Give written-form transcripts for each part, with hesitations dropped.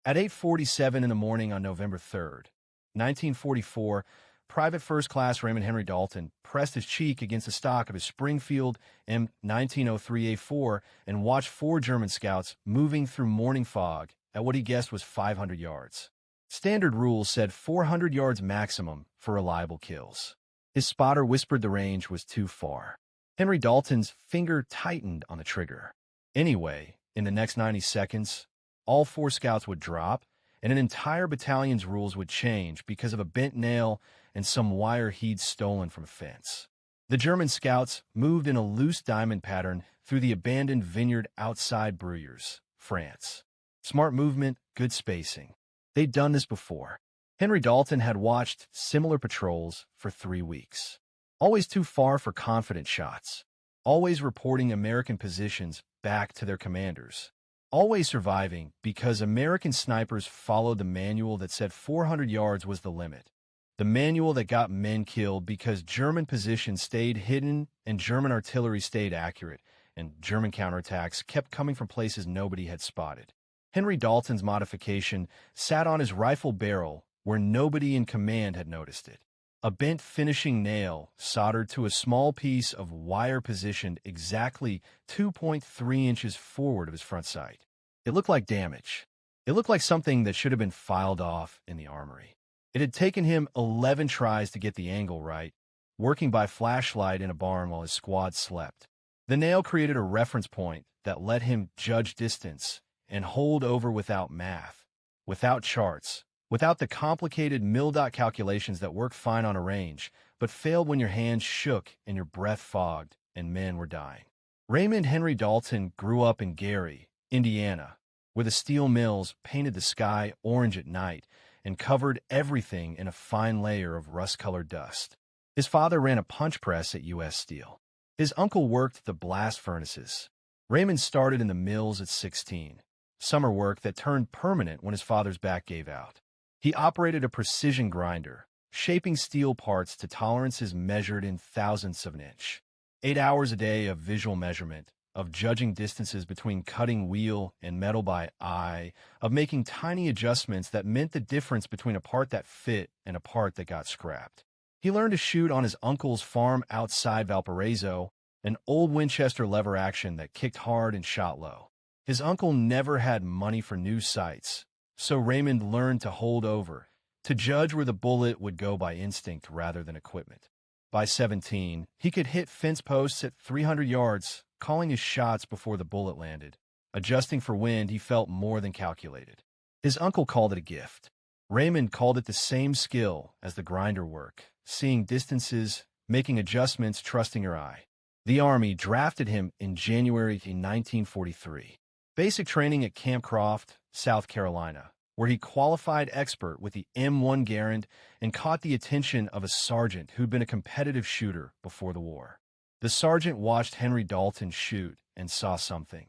At 8:47 in the morning on November 3rd, 1944, Private First Class Raymond Henry Dalton pressed his cheek against the stock of his Springfield M1903A4 and watched four German scouts moving through morning fog at what he guessed was 500 yards. Standard rules said 400 yards maximum for reliable kills. His spotter whispered the range was too far. Henry Dalton's finger tightened on the trigger. Anyway, in the next 90 seconds, all four scouts would drop, and an entire battalion's rules would change because of a bent nail and some wire he'd stolen from a fence. The German scouts moved in a loose diamond pattern through the abandoned vineyard outside Bruyères, France. Smart movement, good spacing. They'd done this before. Henry Dalton had watched similar patrols for 3 weeks. Always too far for confident shots. Always reporting American positions back to their commanders. Always surviving because American snipers followed the manual that said 400 yards was the limit. The manual that got men killed because German positions stayed hidden and German artillery stayed accurate, and German counterattacks kept coming from places nobody had spotted. Henry Dalton's modification sat on his rifle barrel where nobody in command had noticed it. A bent finishing nail soldered to a small piece of wire positioned exactly 2.3 inches forward of his front sight. It looked like damage. It looked like something that should have been filed off in the armory. It had taken him 11 tries to get the angle right, working by flashlight in a barn while his squad slept. The nail created a reference point that let him judge distance and hold over without math, without charts, without the complicated mil-dot calculations that work fine on a range, but failed when your hands shook and your breath fogged and men were dying. Raymond Henry Dalton grew up in Gary, Indiana, where the steel mills painted the sky orange at night and covered everything in a fine layer of rust-colored dust. His father ran a punch press at U.S. Steel. His uncle worked the blast furnaces. Raymond started in the mills at 16, summer work that turned permanent when his father's back gave out. He operated a precision grinder, shaping steel parts to tolerances measured in thousandths of an inch. 8 hours a day of visual measurement, of judging distances between cutting wheel and metal by eye, of making tiny adjustments that meant the difference between a part that fit and a part that got scrapped. He learned to shoot on his uncle's farm outside Valparaiso, an old Winchester lever action that kicked hard and shot low. His uncle never had money for new sights, so Raymond learned to hold over, to judge where the bullet would go by instinct rather than equipment. By 17, he could hit fence posts at 300 yards, calling his shots before the bullet landed. Adjusting for wind, he felt more than calculated. His uncle called it a gift. Raymond called it the same skill as the grinder work, seeing distances, making adjustments, trusting your eye. The Army drafted him in January 1943. Basic training at Camp Croft, South Carolina, where he qualified expert with the M1 Garand and caught the attention of a sergeant who'd been a competitive shooter before the war. The sergeant watched Henry Dalton shoot and saw something.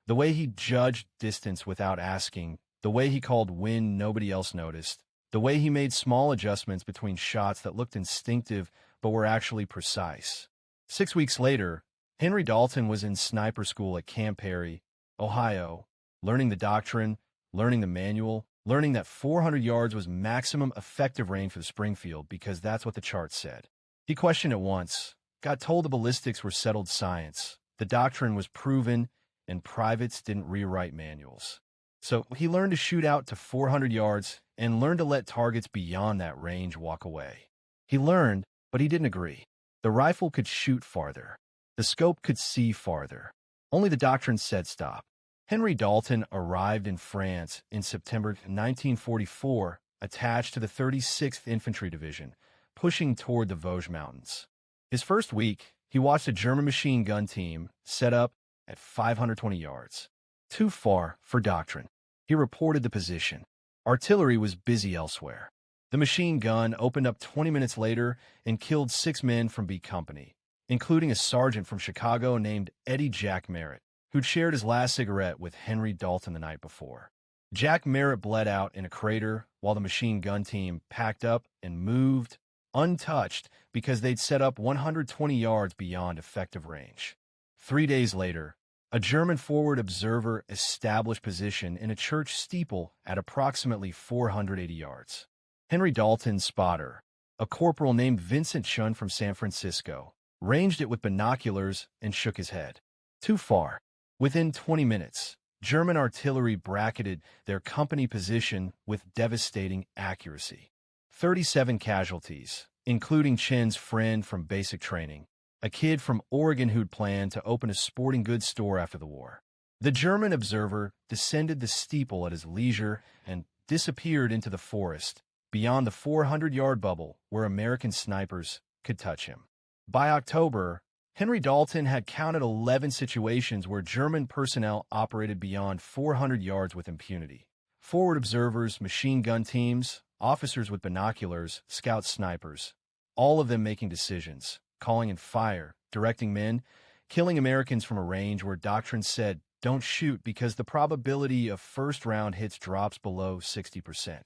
The way he judged distance without asking, the way he called wind nobody else noticed, the way he made small adjustments between shots that looked instinctive but were actually precise. 6 weeks later, Henry Dalton was in sniper school at Camp Perry, Ohio, learning the doctrine, learning the manual, learning that 400 yards was maximum effective range for the Springfield because that's what the chart said. He questioned it once, got told the ballistics were settled science, the doctrine was proven, and privates didn't rewrite manuals. So he learned to shoot out to 400 yards and learned to let targets beyond that range walk away. He learned, but he didn't agree. The rifle could shoot farther. The scope could see farther. Only the doctrine said stop. Henry Dalton arrived in France in September 1944, attached to the 36th Infantry Division, pushing toward the Vosges Mountains. His first week, he watched a German machine gun team set up at 520 yards. Too far for doctrine. He reported the position. Artillery was busy elsewhere. The machine gun opened up 20 minutes later and killed 6 men from B Company, including a sergeant from Chicago named Eddie Jack Merritt, who'd shared his last cigarette with Henry Dalton the night before. Jack Merritt bled out in a crater while the machine gun team packed up and moved, untouched, because they'd set up 120 yards beyond effective range. 3 days later, A German forward observer established position in a church steeple at approximately 480 yards. Henry Dalton's spotter, a corporal named Vincent Chun from San Francisco, ranged it with binoculars and shook his head. Too far. Within 20 minutes, German artillery bracketed their company position with devastating accuracy. 37 casualties, including Chen's friend from basic training, a kid from Oregon who'd planned to open a sporting goods store after the war. The German observer descended the steeple at his leisure and disappeared into the forest beyond the 400-yard bubble where American snipers could touch him. By October, Henry Dalton had counted 11 situations where German personnel operated beyond 400 yards with impunity. Forward observers, machine gun teams, officers with binoculars, scout snipers, all of them making decisions, calling in fire, directing men, killing Americans from a range where doctrine said, don't shoot because the probability of first-round hits drops below 60%.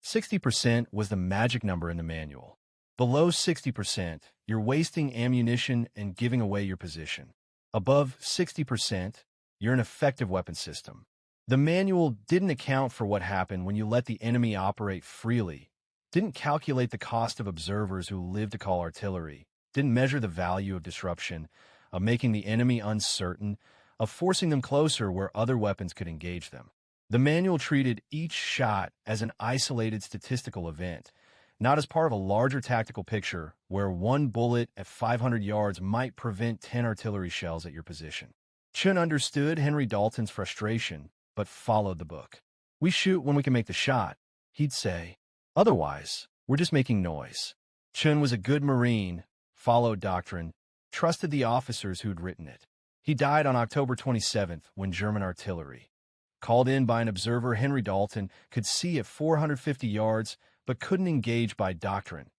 60% was the magic number in the manual. Below 60%, you're wasting ammunition and giving away your position. Above 60%, you're an effective weapon system. The manual didn't account for what happened when you let the enemy operate freely, didn't calculate the cost of observers who lived to call artillery, didn't measure the value of disruption, of making the enemy uncertain, of forcing them closer where other weapons could engage them. The manual treated each shot as an isolated statistical event, not as part of a larger tactical picture where one bullet at 500 yards might prevent 10 artillery shells at your position. Chun understood Henry Dalton's frustration, but followed the book. We shoot when we can make the shot, he'd say. Otherwise, we're just making noise. Chun was a good Marine, followed doctrine, trusted the officers who'd written it. He died on October 27th when German artillery, called in by an observer Henry Dalton, could see at 450 yards but couldn't engage by doctrine,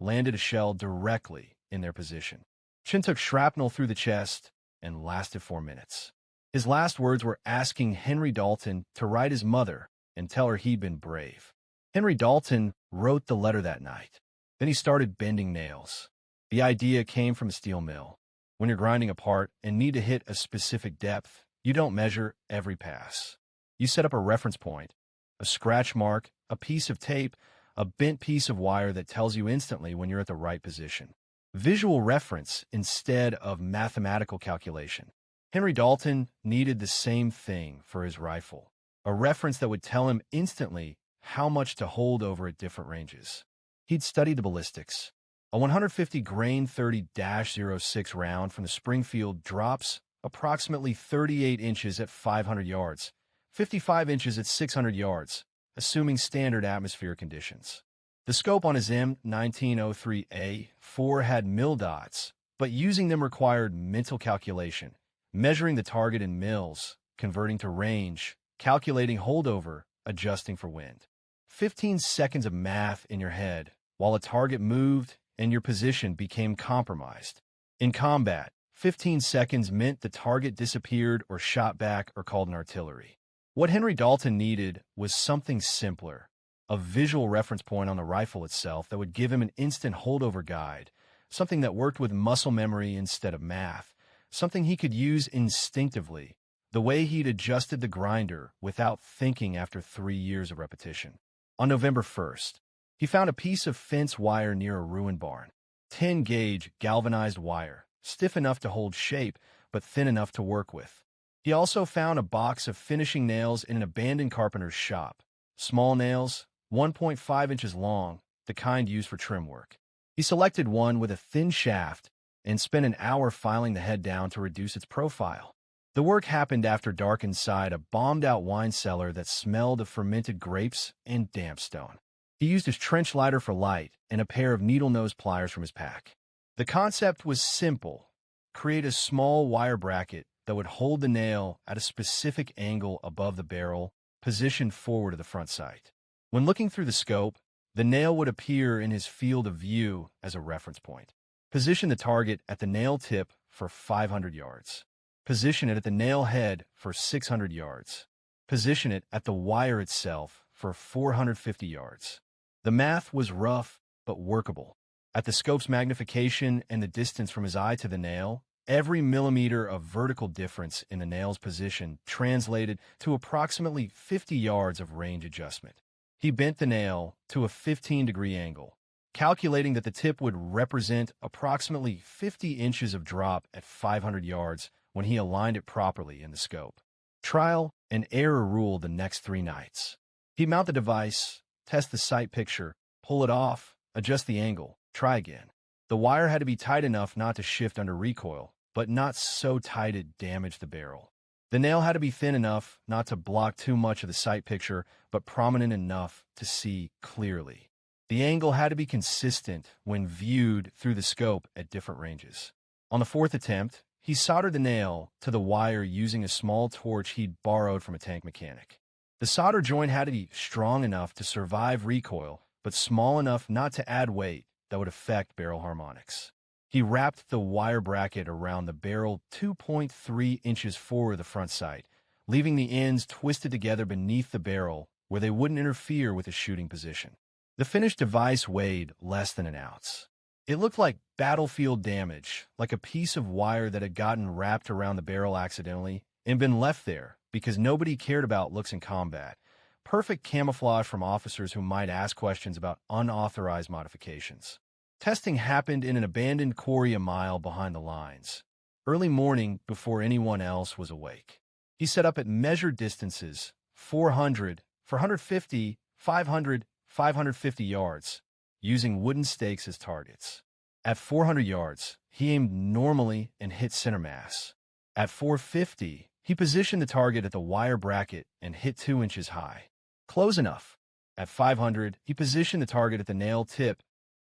landed a shell directly in their position. Chun took shrapnel through the chest and lasted 4 minutes. His last words were asking Henry Dalton to write his mother and tell her he'd been brave. Henry Dalton wrote the letter that night. Then he started bending nails. The idea came from a steel mill. When you're grinding a part and need to hit a specific depth, you don't measure every pass. You set up a reference point, a scratch mark, a piece of tape, a bent piece of wire that tells you instantly when you're at the right position. Visual reference instead of mathematical calculation. Henry Dalton needed the same thing for his rifle, a reference that would tell him instantly how much to hold over at different ranges. He'd studied the ballistics. A 150 grain 30-06 round from the Springfield drops approximately 38 inches at 500 yards, 55 inches at 600 yards, assuming standard atmospheric conditions. The scope on his M1903A4 had mil dots, but using them required mental calculation, measuring the target in mils, converting to range, calculating holdover, adjusting for wind. 15 seconds of math in your head while a target moved and your position became compromised. In combat, 15 seconds meant the target disappeared or shot back or called an artillery. What Henry Dalton needed was something simpler, a visual reference point on the rifle itself that would give him an instant holdover guide, something that worked with muscle memory instead of math, something he could use instinctively, the way he'd adjusted the grinder without thinking after 3 years of repetition. On November 1st, he found a piece of fence wire near a ruined barn, 10-gauge galvanized wire, stiff enough to hold shape but thin enough to work with. He also found a box of finishing nails in an abandoned carpenter's shop, small nails, 1.5 inches long, the kind used for trim work. He selected one with a thin shaft and spent an hour filing the head down to reduce its profile. The work happened after dark inside a bombed-out wine cellar that smelled of fermented grapes and damp stone. He used his trench lighter for light and a pair of needle-nose pliers from his pack. The concept was simple. Create a small wire bracket that would hold the nail at a specific angle above the barrel, positioned forward of the front sight. When looking through the scope, the nail would appear in his field of view as a reference point. Position the target at the nail tip for 500 yards. Position it at the nail head for 600 yards. Position it at the wire itself for 450 yards. The math was rough but workable. At the scope's magnification and the distance from his eye to the nail, Every millimeter of vertical difference in the nail's position translated to approximately 50 yards of range adjustment. He bent the nail to a 15-degree angle, calculating that the tip would represent approximately 50 inches of drop at 500 yards when he aligned it properly in the scope. Trial and error ruled the next 3 nights. He'd mount the device, test the sight picture, pull it off, adjust the angle, try again. The wire had to be tight enough not to shift under recoil, but not so tight it damaged the barrel. The nail had to be thin enough not to block too much of the sight picture, but prominent enough to see clearly. The angle had to be consistent when viewed through the scope at different ranges. On the 4th attempt, he soldered the nail to the wire using a small torch he'd borrowed from a tank mechanic. The solder joint had to be strong enough to survive recoil, but small enough not to add weight that would affect barrel harmonics. He wrapped the wire bracket around the barrel 2.3 inches forward of the front sight, leaving the ends twisted together beneath the barrel where they wouldn't interfere with the shooting position. The finished device weighed less than an ounce. It looked like battlefield damage, like a piece of wire that had gotten wrapped around the barrel accidentally and been left there because nobody cared about looks in combat. Perfect camouflage from officers who might ask questions about unauthorized modifications. Testing happened in an abandoned quarry a mile behind the lines. Early morning, before anyone else was awake. He set up at measured distances, 400, 450, 500, 550 yards, using wooden stakes as targets. At 400 yards, he aimed normally and hit center mass. At 450, he positioned the target at the wire bracket and hit 2 inches high. Close enough. At 500, he positioned the target at the nail tip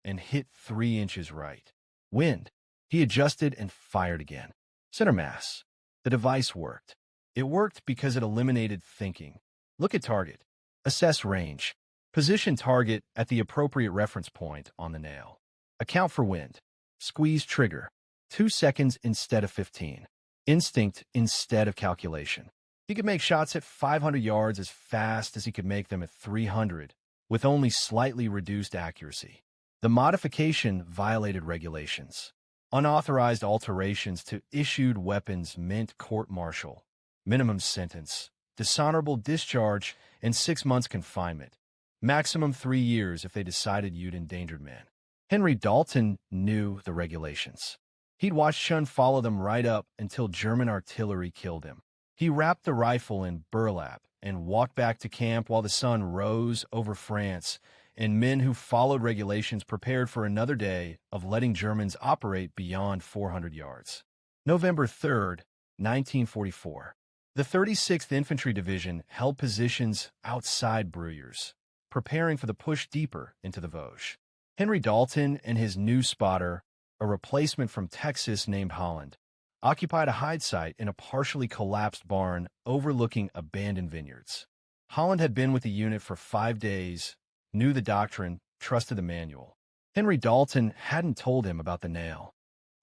and hit 3 inches right. Wind. He adjusted and fired again. Center mass. The device worked. It worked because it eliminated thinking. Look at target. Assess range. Position target at the appropriate reference point on the nail. Account for wind. Squeeze trigger. 2 seconds instead of 15. Instinct instead of calculation. He could make shots at 500 yards as fast as he could make them at 300, with only slightly reduced accuracy. The modification violated regulations. Unauthorized alterations to issued weapons meant court-martial, minimum sentence, dishonorable discharge, and 6 months confinement. Maximum 3 years if they decided you'd endangered men. Henry Dalton knew the regulations. He'd watched Shun follow them right up until German artillery killed him. He wrapped the rifle in burlap and walked back to camp while the sun rose over France, and men who followed regulations prepared for another day of letting Germans operate beyond 400 yards. November 3rd, 1944. The 36th Infantry Division held positions outside Bruyères, preparing for the push deeper into the Vosges. Henry Dalton and his new spotter, a replacement from Texas named Holland, occupied a hide site in a partially collapsed barn overlooking abandoned vineyards. Holland had been with the unit for 5 days, knew the doctrine, trusted the manual. Henry Dalton hadn't told him about the nail.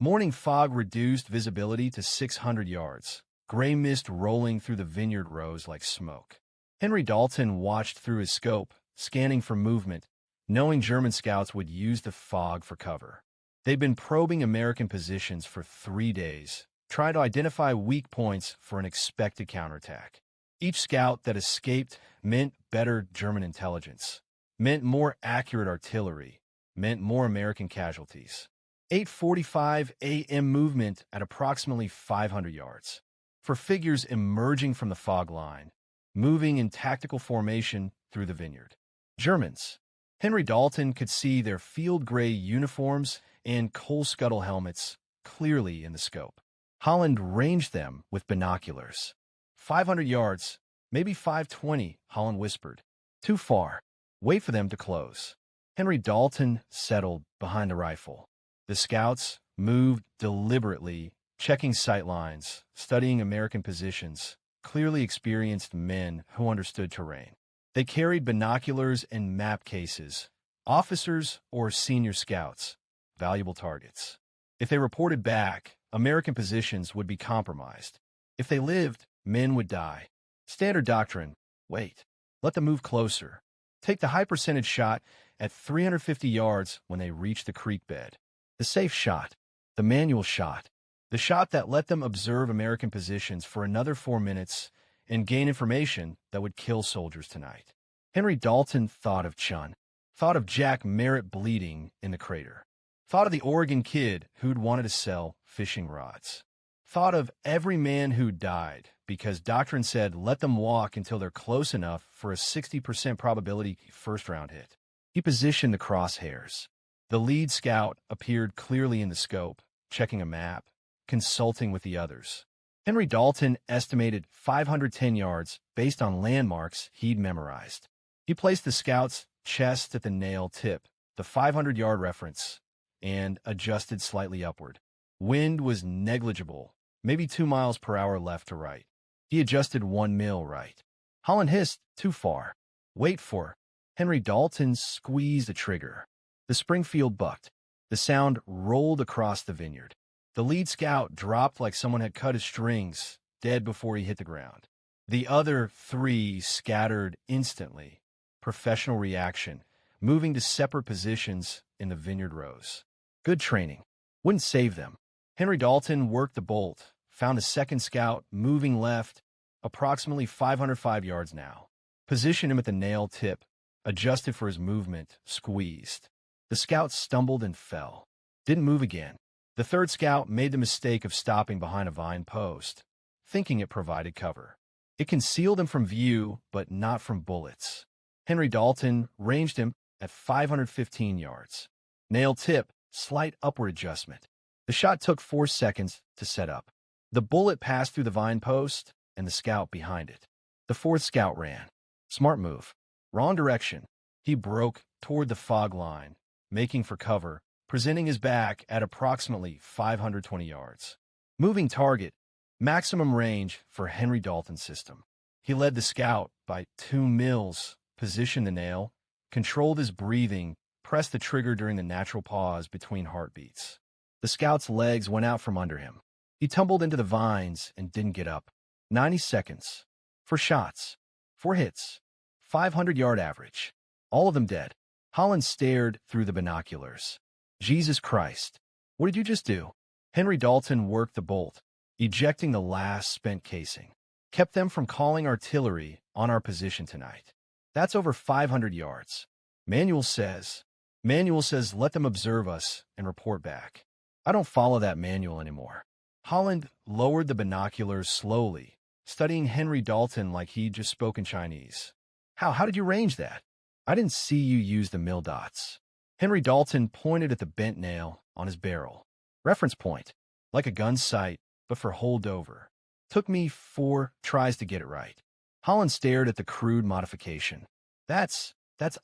Morning fog reduced visibility to 600 yards, gray mist rolling through the vineyard rows like smoke. Henry Dalton watched through his scope, scanning for movement, knowing German scouts would use the fog for cover. They'd been probing American positions for 3 days, trying to identify weak points for an expected counterattack. Each scout that escaped meant better German intelligence, meant more accurate artillery, meant more American casualties. 8:45 a.m. movement at approximately 500 yards. For figures emerging from the fog line, moving in tactical formation through the vineyard. Germans. Henry Dalton could see their field gray uniforms and coal scuttle helmets clearly in the scope. Holland ranged them with binoculars. 500 yards, maybe 520, Holland whispered. Too far. Wait for them to close. Henry Dalton settled behind the rifle. The scouts moved deliberately, checking sight lines, studying American positions, clearly experienced men who understood terrain. They carried binoculars and map cases, officers or senior scouts, valuable targets. If they reported back, American positions would be compromised. If they lived, men would die. Standard doctrine, wait, let them move closer. Take the high percentage shot at 350 yards when they reach the creek bed. The safe shot, the manual shot, The shot that let them observe American positions for another 4 minutes and gain information that would kill soldiers tonight. Henry Dalton thought of Chun, thought of Jack Merritt bleeding in the crater, thought of the Oregon kid who'd wanted to sell fishing rods, thought of every man who died because doctrine said let them walk until they're close enough for a 60% probability first-round hit. He positioned the crosshairs. The lead scout appeared clearly in the scope, checking a map, consulting with the others. Henry Dalton estimated 510 yards based on landmarks he'd memorized. He placed the scout's chest at the nail tip, the 500-yard reference, and adjusted slightly upward. Wind was negligible, maybe 2 miles per hour left to right. He adjusted 1 mil right. Holland hissed, "Too far." "Wait for." Henry Dalton squeezed the trigger. The Springfield bucked. The sound rolled across the vineyard. The lead scout dropped like someone had cut his strings, dead before he hit the ground. The other 3 scattered instantly. Professional reaction, moving to separate positions in the vineyard rows. Good training. Wouldn't save them. Henry Dalton worked the bolt, found a second scout moving left, approximately 505 yards now. Positioned him at the nail tip, adjusted for his movement, squeezed. The scout stumbled and fell. Didn't move again. The third scout made the mistake of stopping behind a vine post, thinking it provided cover. It concealed him from view, but not from bullets. Henry Dalton ranged him at 515 yards. Nail tip, slight upward adjustment. The shot took 4 seconds to set up. The bullet passed through the vine post and the scout behind it. The fourth scout ran. Smart move. Wrong direction. He broke toward the fog line, making for cover, presenting his back at approximately 520 yards. Moving target, maximum range for Henry Dalton's system. He led the scout by 2 mils, positioned the nail, controlled his breathing, pressed the trigger during the natural pause between heartbeats. The scout's legs went out from under him. He tumbled into the vines and didn't get up. 90 seconds. 4 shots. 4 hits. 500-yard average. All of them dead. Holland stared through the binoculars. Jesus Christ. What did you just do? Henry Dalton worked the bolt, ejecting the last spent casing. Kept them from calling artillery on our position tonight. That's over 500 yards. Manual says let them observe us and report back. I don't follow that manual anymore. Holland lowered the binoculars slowly, studying Henry Dalton like he'd just spoken Chinese. How did you range that? I didn't see you use the mil dots. Henry Dalton pointed at the bent nail on his barrel. Reference point, like a gun sight, but for holdover. Took me 4 tries to get it right. Holland stared at the crude modification. That's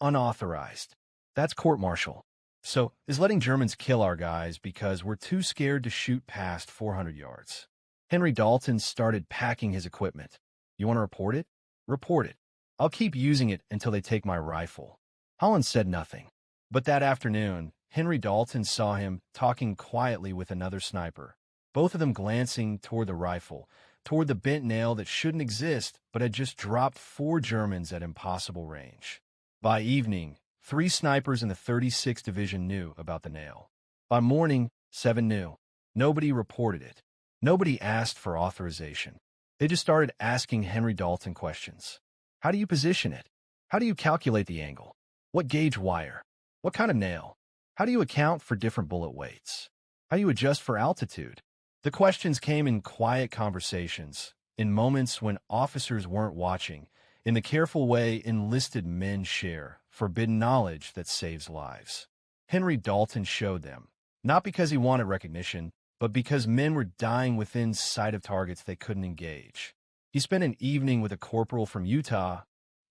unauthorized. That's court-martial. So, is letting Germans kill our guys because we're too scared to shoot past 400 yards. Henry Dalton started packing his equipment. You want to report it? Report it. I'll keep using it until they take my rifle. Holland said nothing. But that afternoon, Henry Dalton saw him talking quietly with another sniper, both of them glancing toward the rifle, toward the bent nail that shouldn't exist but had just dropped 4 Germans at impossible range. By evening, 3 snipers in the 36th Division knew about the nail. By morning, 7 knew. Nobody reported it. Nobody asked for authorization. They just started asking Henry Dalton questions. How do you position it? How do you calculate the angle? What gauge wire? What kind of nail? How do you account for different bullet weights? How do you adjust for altitude? The questions came in quiet conversations, in moments when officers weren't watching, in the careful way enlisted men share, forbidden knowledge that saves lives. Henry Dalton showed them, not because he wanted recognition, but because men were dying within sight of targets they couldn't engage. He spent an evening with a corporal from Utah,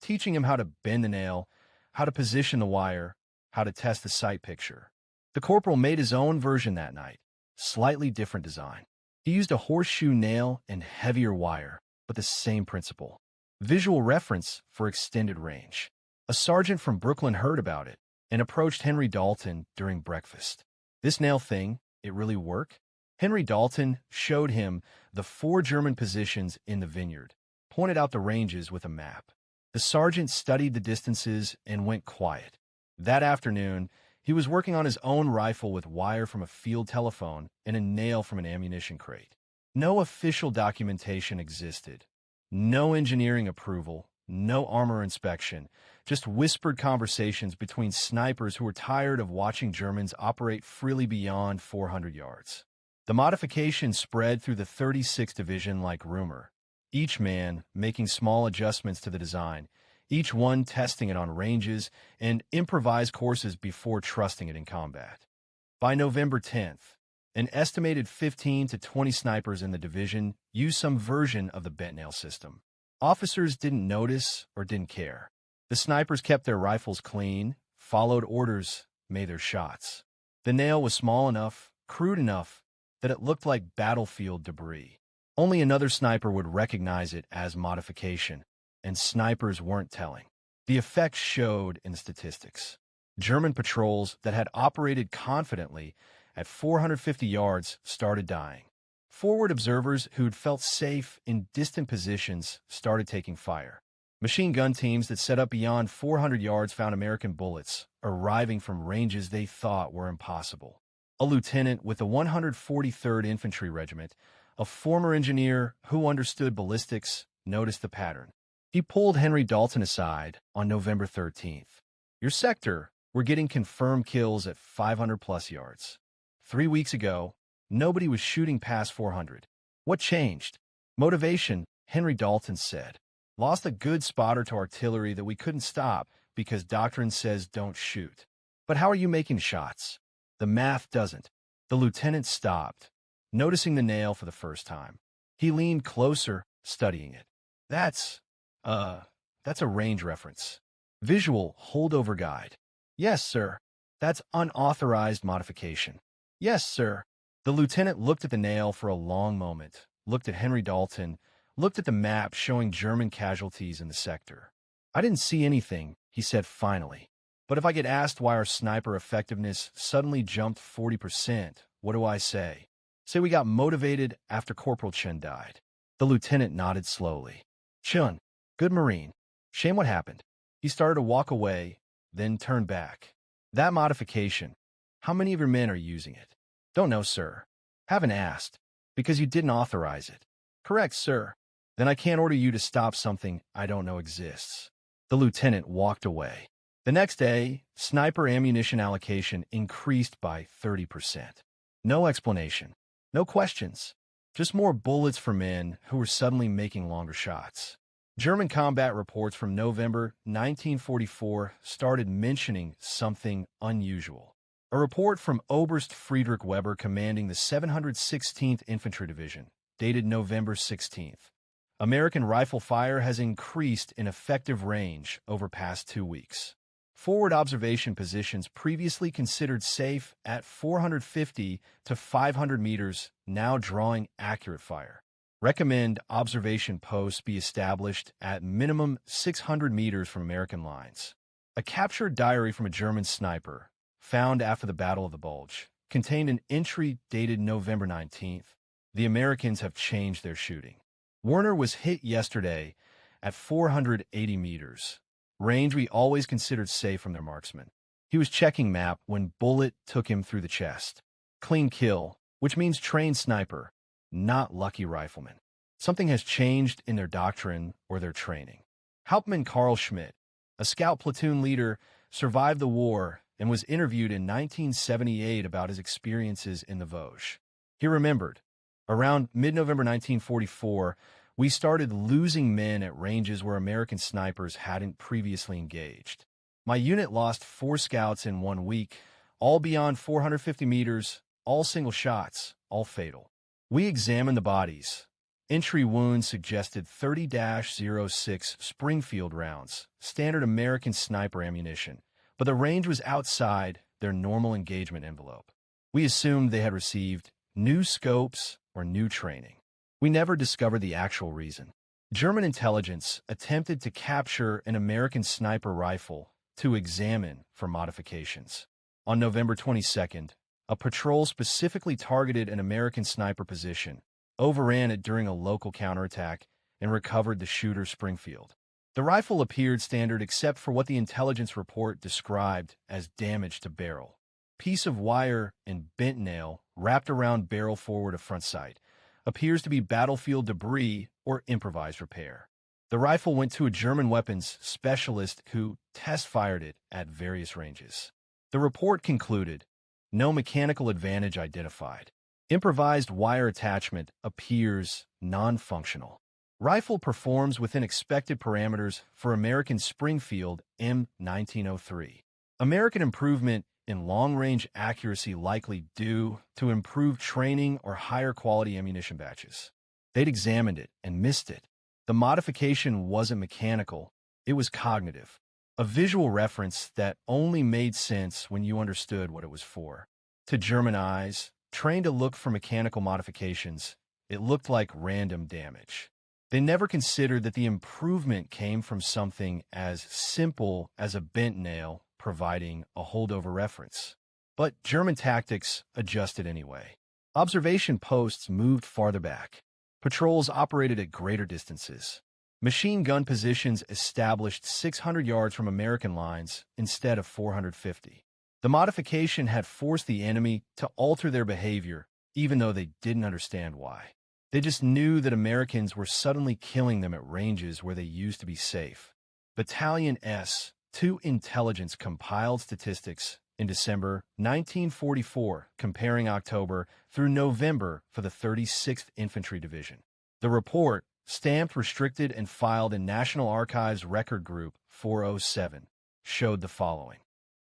teaching him how to bend the nail, how to position the wire, how to test the sight picture. The corporal made his own version that night, slightly different design. He used a horseshoe nail and heavier wire, but the same principle. Visual reference for extended range. A sergeant from Brooklyn heard about it and approached Henry Dalton during breakfast. This nail thing, it really work? Henry Dalton showed him the 4 German positions in the vineyard, pointed out the ranges with a map. The sergeant studied the distances and went quiet. That afternoon, He was working on his own rifle with wire from a field telephone and a nail from an ammunition crate. No official documentation existed. No engineering approval, no armor inspection, just whispered conversations between snipers who were tired of watching Germans operate freely beyond 400 yards. The modification spread through the 36th Division like rumor, each man making small adjustments to the design, each one testing it on ranges and improvised courses before trusting it in combat. By November 10th, an estimated 15 to 20 snipers in the division used some version of the bent-nail system. Officers didn't notice or didn't care. The snipers kept their rifles clean, followed orders, made their shots. The nail was small enough, crude enough, that it looked like battlefield debris. Only another sniper would recognize it as modification, and snipers weren't telling. The effects showed in the statistics. German patrols that had operated confidently at 450 yards started dying. Forward observers who'd felt safe in distant positions started taking fire. Machine gun teams that set up beyond 400 yards found American bullets arriving from ranges they thought were impossible. A lieutenant with the 143rd Infantry Regiment, a former engineer who understood ballistics, noticed the pattern. He pulled Henry Dalton aside on November 13th. "Your sector, we're getting confirmed kills at 500-plus yards. 3 weeks ago, nobody was shooting past 400. What changed?" "Motivation," Henry Dalton said. "Lost a good spotter to artillery that we couldn't stop because doctrine says don't shoot." "But how are you making shots?" "The math doesn't." The lieutenant stopped, noticing the nail for the first time. He leaned closer, studying it. That's a range reference. Visual holdover guide." "Yes, sir." "That's unauthorized modification." "Yes, sir." The lieutenant looked at the nail for a long moment, looked at Henry Dalton, looked at the map showing German casualties in the sector. "I didn't see anything," he said finally. "But if I get asked why our sniper effectiveness suddenly jumped 40%, what do I say? Say we got motivated after Corporal Chun died." The lieutenant nodded slowly. "Chun, good Marine. Shame what happened." He started to walk away, then turned back. "That modification, how many of your men are using it?" "Don't know, sir." "Haven't asked. Because you didn't authorize it." "Correct, sir." "Then I can't order you to stop something I don't know exists." The lieutenant walked away. The next day, sniper ammunition allocation increased by 30%. No explanation. No questions. Just more bullets for men who were suddenly making longer shots. German combat reports from November 1944 started mentioning something unusual. A report from Oberst Friedrich Weber commanding the 716th Infantry Division, dated November 16th. "American rifle fire has increased in effective range over past 2 weeks. Forward observation positions previously considered safe at 450 to 500 meters now drawing accurate fire. Recommend observation posts be established at minimum 600 meters from American lines." A captured diary from a German sniper, found after the Battle of the Bulge, contained an entry dated November 19th. "The Americans have changed their shooting. Werner was hit yesterday at 480 meters. Range we always considered safe from their marksman. He was checking map when bullet took him through the chest. Clean kill, which means trained sniper, not lucky rifleman. Something has changed in their doctrine or their training." Hauptmann Carl Schmidt, a scout platoon leader, survived the war and was interviewed in 1978 about his experiences in the Vosges. He remembered, "Around mid-November 1944, we started losing men at ranges where American snipers hadn't previously engaged. My unit lost 4 scouts in 1 week, all beyond 450 meters, all single shots, all fatal. We examined the bodies. Entry wounds suggested 30-06 Springfield rounds, standard American sniper ammunition, but the range was outside their normal engagement envelope. We assumed they had received new scopes or new training. We never discovered the actual reason. German intelligence attempted to capture an American sniper rifle to examine for modifications. On November 22nd, a patrol specifically targeted an American sniper position, overran it during a local counterattack, and recovered the shooter Springfield. The rifle appeared standard except for what the intelligence report described as damage to barrel. piece of wire and bent nail wrapped around barrel forward of front sight. Appears to be battlefield debris or improvised repair. The rifle went to a German weapons specialist who test-fired it at various ranges. The report concluded, no mechanical advantage identified. Improvised wire attachment appears non-functional. Rifle performs within expected parameters for American Springfield M1903. American improvement in long-range accuracy likely due to improved training or higher quality ammunition batches. They'd examined it and missed it. The modification wasn't mechanical, it was cognitive. A visual reference that only made sense when you understood what it was for. To German eyes, trained to look for mechanical modifications, it looked like random damage. They never considered that the improvement came from something as simple as a bent nail providing a holdover reference. But German tactics adjusted anyway. Observation posts moved farther back. Patrols operated at greater distances. Machine gun positions established 600 yards from American lines instead of 450. The modification had forced the enemy to alter their behavior, even though they didn't understand why. They just knew that Americans were suddenly killing them at ranges where they used to be safe. Battalion S, 2 Intelligence compiled statistics in December 1944, comparing October through November for the 36th Infantry Division. The report, stamped restricted and filed in National Archives Record Group 407, showed the following.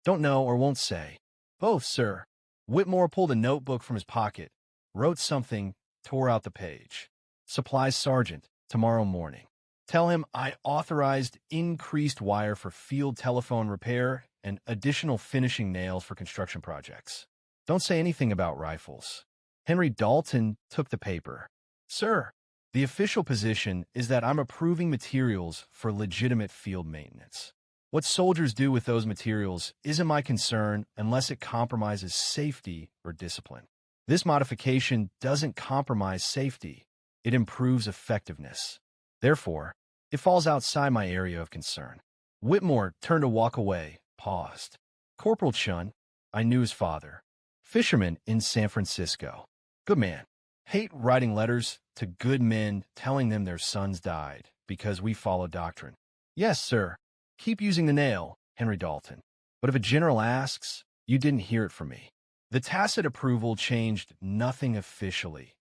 Don't know or won't say. Both, sir. Whitmore pulled a notebook from his pocket, wrote something, tore out the page. Supplies sergeant, tomorrow morning. Tell him I authorized increased wire for field telephone repair and additional finishing nails for construction projects. Don't say anything about rifles. Henry Dalton took the paper. Sir, the official position is that I'm approving materials for legitimate field maintenance. What soldiers do with those materials isn't my concern unless it compromises safety or discipline. This modification doesn't compromise safety. It improves effectiveness. Therefore, it falls outside my area of concern. Whitmore turned to walk away, paused. Corporal Chun, I knew his father. Fisherman in San Francisco. Good man. Hate writing letters to good men telling them their sons died because we follow doctrine. Yes, sir. Keep using the nail, Henry Dalton. But if a general asks, you didn't hear it from me. The tacit approval changed nothing officially.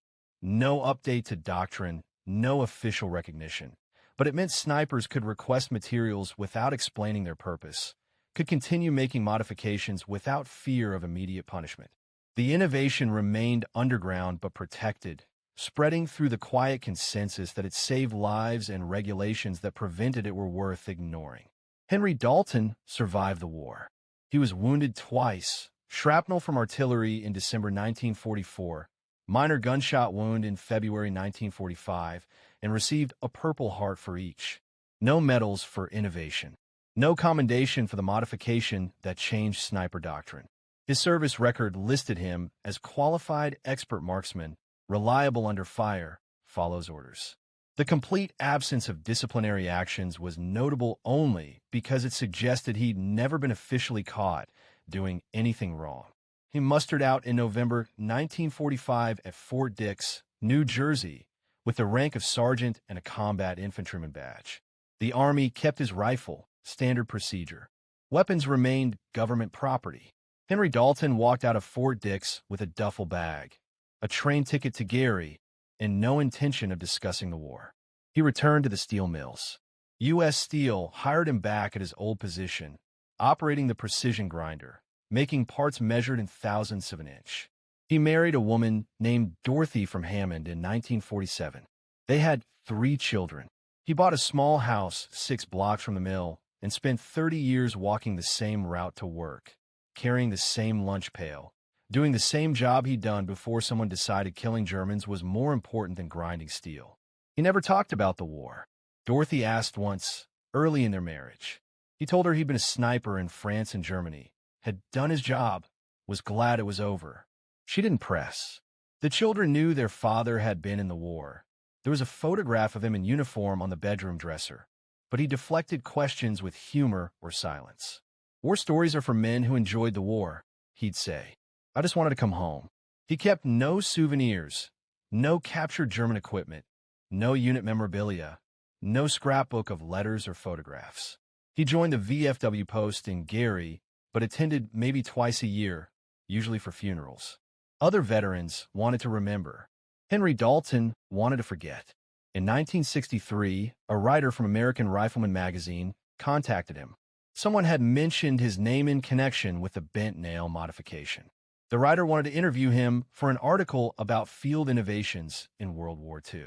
No update to doctrine, no official recognition. But it meant snipers could request materials without explaining their purpose, could continue making modifications without fear of immediate punishment. The innovation remained underground but protected, spreading through the quiet consensus that it saved lives and regulations that prevented it were worth ignoring. Henry Dalton survived the war. He was wounded twice, shrapnel from artillery in December 1944, minor gunshot wound in February 1945, and received a Purple Heart for each. No medals for innovation. No commendation for the modification that changed sniper doctrine. His service record listed him as qualified expert marksman, reliable under fire, follows orders. The complete absence of disciplinary actions was notable only because it suggested he'd never been officially caught doing anything wrong. He mustered out in November 1945 at Fort Dix, New Jersey, with the rank of sergeant and a combat infantryman badge. The Army kept his rifle, standard procedure. Weapons remained government property. Henry Dalton walked out of Fort Dix with a duffel bag, a train ticket to Gary, and no intention of discussing the war. He returned to the steel mills. U.S. Steel hired him back at his old position, operating the precision grinder, making parts measured in thousandths of an inch. He married a woman named Dorothy from Hammond in 1947. They had 3 children. He bought a small house 6 blocks from the mill and spent 30 years walking the same route to work, carrying the same lunch pail, doing the same job he'd done before someone decided killing Germans was more important than grinding steel. He never talked about the war. Dorothy asked once, early in their marriage. He told her he'd been a sniper in France and Germany, had done his job, was glad it was over. She didn't press. The children knew their father had been in the war. There was a photograph of him in uniform on the bedroom dresser, but he deflected questions with humor or silence. War stories are for men who enjoyed the war, he'd say. I just wanted to come home. He kept no souvenirs, no captured German equipment, no unit memorabilia, no scrapbook of letters or photographs. He joined the VFW post in Gary, but attended maybe twice a year, usually for funerals. Other veterans wanted to remember. Henry Dalton wanted to forget. In 1963, a writer from American Rifleman magazine contacted him. Someone had mentioned his name in connection with the bent nail modification. The writer wanted to interview him for an article about field innovations in World War II.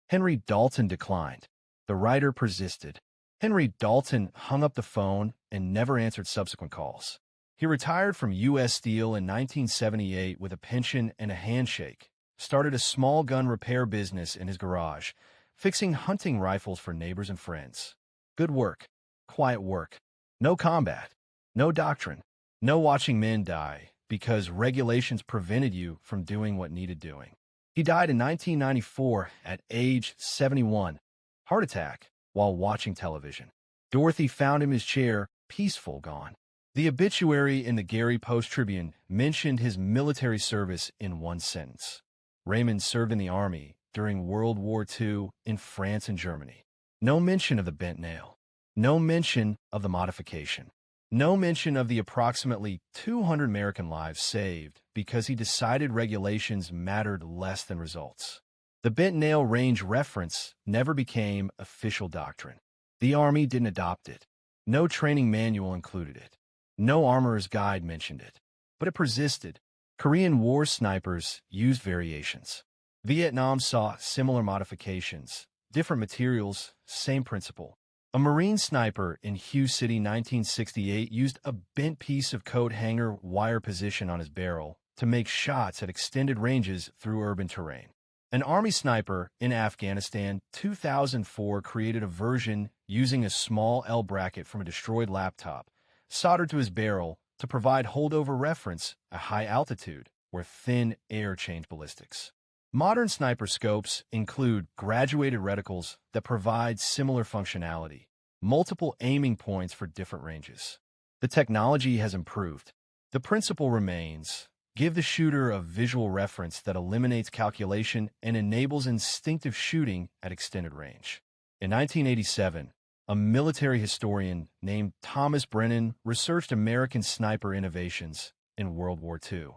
Henry Dalton declined. The writer persisted. Henry Dalton hung up the phone and never answered subsequent calls. He retired from U.S. Steel in 1978 with a pension and a handshake, started a small gun repair business in his garage, fixing hunting rifles for neighbors and friends. Good work, quiet work, no combat, no doctrine, no watching men die because regulations prevented you from doing what needed doing. He died in 1994 at age 71, heart attack, while watching television. Dorothy found him in his chair, peaceful, gone. The obituary in the Gary Post-Tribune mentioned his military service in one sentence. Raymond served in the Army during World War II in France and Germany. No mention of the bent nail. No mention of the modification. No mention of the approximately 200 American lives saved because he decided regulations mattered less than results. The bent nail range reference never became official doctrine. The Army didn't adopt it. No training manual included it. No armorer's guide mentioned it. But it persisted. Korean War snipers used variations. Vietnam saw similar modifications, different materials, same principle. A Marine sniper in Hugh City, 1968, used a bent piece of coat hanger wire position on his barrel to make shots at extended ranges through urban terrain. An Army sniper in Afghanistan, 2004, created a version using a small L bracket from a destroyed laptop, soldered to his barrel to provide holdover reference at high altitude where thin air changed ballistics. Modern sniper scopes include graduated reticles that provide similar functionality, multiple aiming points for different ranges. The technology has improved. The principle remains: give the shooter a visual reference that eliminates calculation and enables instinctive shooting at extended range. In 1987, a military historian named Thomas Brennan researched American sniper innovations in World War II.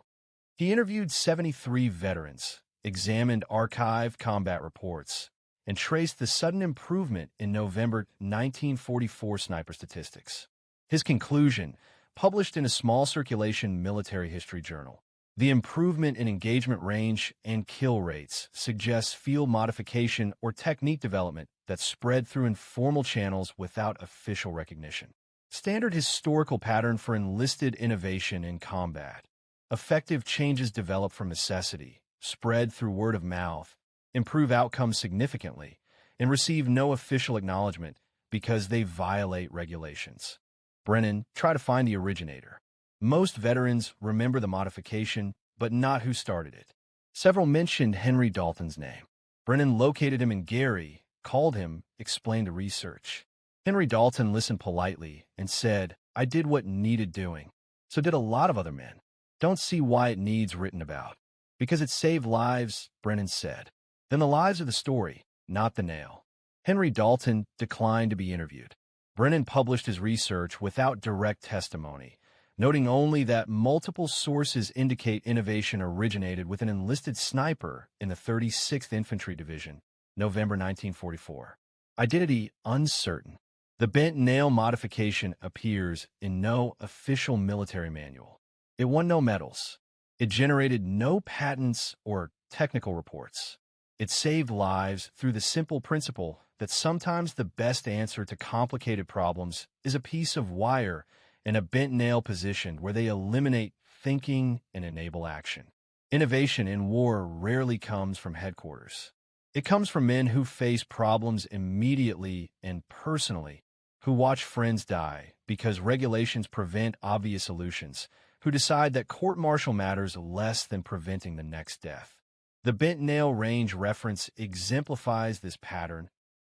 He interviewed 73 veterans, examined archived combat reports, and traced the sudden improvement in November 1944 sniper statistics. His conclusion, published in a small circulation military history journal: the improvement in engagement range and kill rates suggests field modification or technique development that spread through informal channels without official recognition. Standard historical pattern for enlisted innovation in combat. Effective changes develop from necessity, spread through word of mouth, improve outcomes significantly, and receive no official acknowledgement because they violate regulations. Brennan, try to find the originator. Most veterans remember the modification, but not who started it. Several mentioned Henry Dalton's name. Brennan located him in Gary, called him, explained the research. Henry Dalton listened politely and said, "I did what needed doing. So did a lot of other men. Don't see why it needs written about." "Because it saved lives," Brennan said. "Then the lives are the story, not the nail." Henry Dalton declined to be interviewed. Brennan published his research without direct testimony, noting only that multiple sources indicate innovation originated with an enlisted sniper in the 36th Infantry Division, November 1944. Identity uncertain. The bent nail modification appears in no official military manual. It won no medals. It generated no patents or technical reports. It saved lives through the simple principle that sometimes the best answer to complicated problems is a piece of wire and a bent nail positioned where they eliminate thinking and enable action. Innovation in war rarely comes from headquarters. It comes from men who face problems immediately and personally, who watch friends die because regulations prevent obvious solutions, who decide that court-martial matters less than preventing the next death. The bent nail range reference exemplifies this pattern: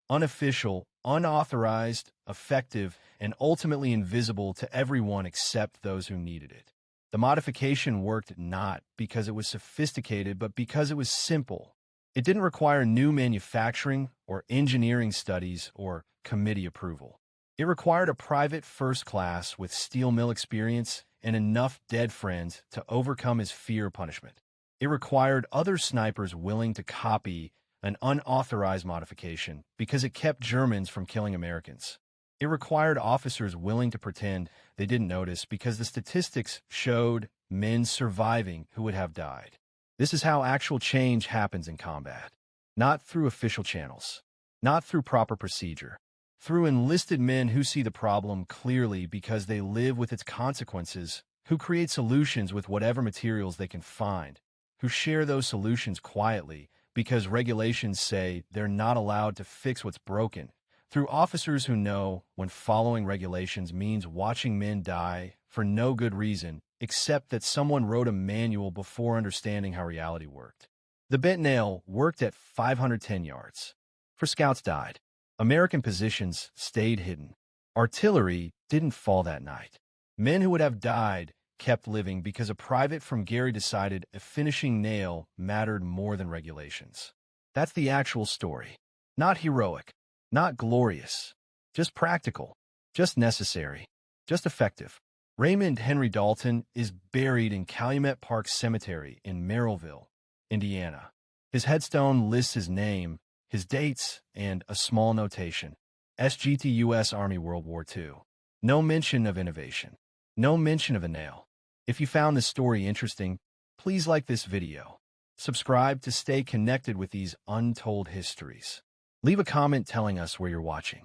unofficial, unauthorized, effective, and ultimately invisible to everyone except those who needed it. The modification worked not because it was sophisticated, but because it was simple. It didn't require new manufacturing or engineering studies or committee approval. It required a private first class with steel mill experience and enough dead friends to overcome his fear of punishment. It required other snipers willing to copy an unauthorized modification because it kept Germans from killing Americans. It required officers willing to pretend they didn't notice because the statistics showed men surviving who would have died. This is how actual change happens in combat. Not through official channels, not through proper procedure, through enlisted men who see the problem clearly because they live with its consequences, who create solutions with whatever materials they can find, who share those solutions quietly because regulations say they're not allowed to fix what's broken, through officers who know when following regulations means watching men die for no good reason except that someone wrote a manual before understanding how reality worked. The bent nail worked at 510 yards. For scouts died. American positions stayed hidden. Artillery didn't fall that night. Men who would have died kept living because a private from Gary decided a finishing nail mattered more than regulations. That's the actual story. Not heroic, not glorious, just practical, just necessary, just effective. Raymond Henry Dalton is buried in Calumet Park Cemetery in Merrillville, Indiana. His headstone lists his name, his dates, and a small notation. SGT U.S. Army World War II. No mention of innovation. No mention of a nail. If you found this story interesting, please like this video. Subscribe to stay connected with these untold histories. Leave a comment telling us where you're watching.